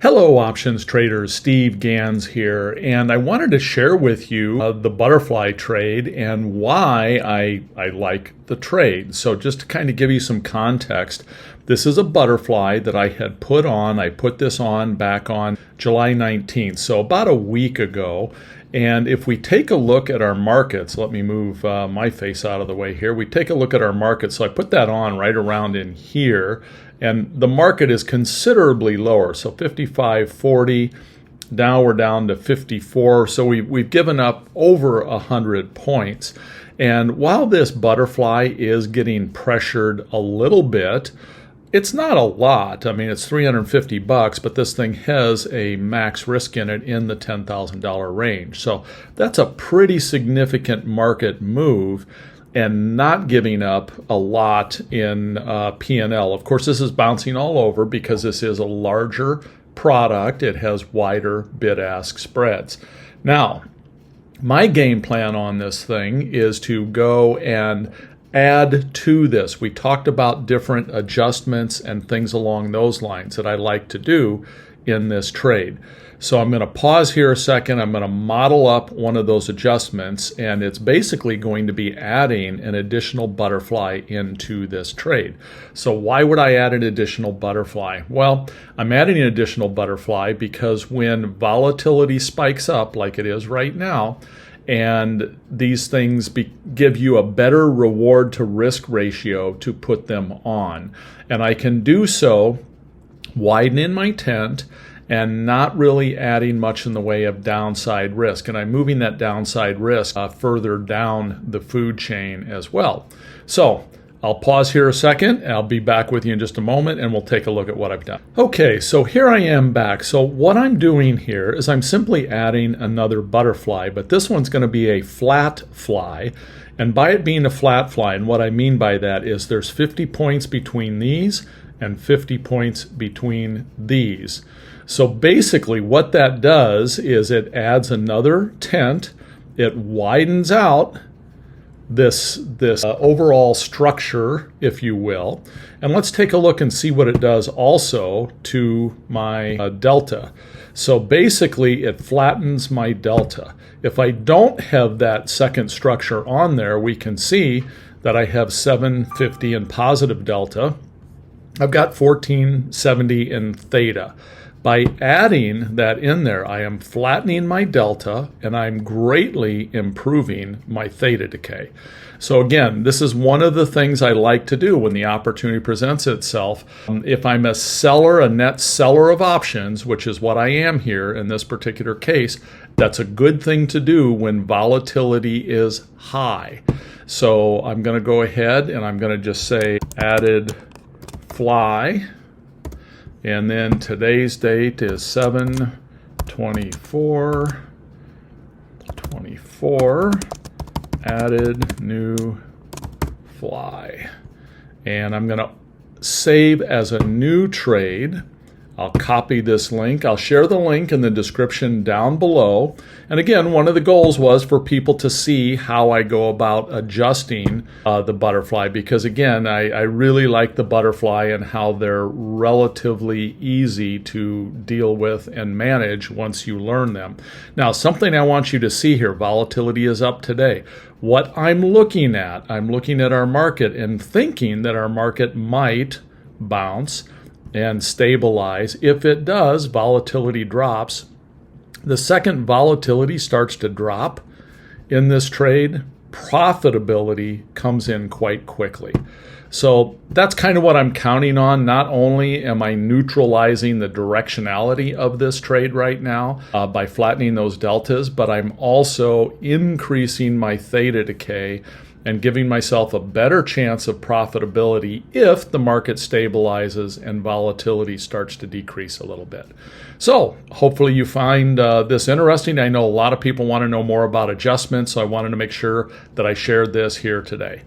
Hello options traders, Steve Ganz here, and I wanted to share with you the butterfly trade and why I like the trade. So just to kind of give you some context, this is a butterfly that I had put on. I put this on back on July 19th, so about a week ago. And if we take a look at our markets, let me move my face out of the way here. We take a look at our markets. So I put that on right around in here, and the market is considerably lower. So 55.40, now we're down to 54. So we've given up over 100 points. And while this butterfly is getting pressured a little bit, it's not a lot. I mean, it's $350, but this thing has a max risk in it in the $10,000 range. So that's a pretty significant market move and not giving up a lot in P&L. Of course, this is bouncing all over because this is a larger product. It has wider bid-ask spreads. Now, my game plan on this thing is to go and add to this. We talked about different adjustments and things along those lines that I like to do in this trade. So I'm going to pause here a second. I'm going to model up one of those adjustments, and it's basically going to be adding an additional butterfly into this trade. So why would I add an additional butterfly? Well, I'm adding an additional butterfly because when volatility spikes up like it is right now, and these things give you a better reward to risk ratio to put them on. And I can do so widening my tent and not really adding much in the way of downside risk. And I'm moving that downside risk further down the food chain as well. So I'll pause here a second, and I'll be back with you in just a moment, and we'll take a look at what I've done. Okay, so here I am back. So what I'm doing here is I'm simply adding another butterfly, but this one's going to be a flat fly. And by it being a flat fly, and what I mean by that is there's 50 points between these and 50 points between these. So basically what that does is it adds another tent, it widens out this overall structure, if you will. And let's take a look and see what it does also to my delta. So basically it flattens my delta. If I don't have that second structure on there, we can see that I have 750 in positive delta. I've got 1470 in theta. By adding that in there, I am flattening my delta and I'm greatly improving my theta decay. So again, this is one of the things I like to do when the opportunity presents itself. If I'm a seller, a net seller of options, which is what I am here in this particular case, that's a good thing to do when volatility is high. So I'm going to go ahead and I'm going to just say added fly. And then today's date is 7/24/24, added new fly. And I'm going to save as a new trade. I'll copy this link. I'll share the link in the description down below. And again, one of the goals was for people to see how I go about adjusting the butterfly, because again, I really like the butterfly and how they're relatively easy to deal with and manage once you learn them. Now, something I want you to see here, volatility is up today. What I'm looking at our market and thinking that our market might bounce and stabilize. If it does, volatility drops. The second volatility starts to drop in this trade, profitability comes in quite quickly. So that's kind of what I'm counting on. Not only am I neutralizing the directionality of this trade right now by flattening those deltas, but I'm also increasing my theta decay and giving myself a better chance of profitability if the market stabilizes and volatility starts to decrease a little bit. So hopefully you find this interesting. I know a lot of people want to know more about adjustments, so I wanted to make sure that I shared this here today.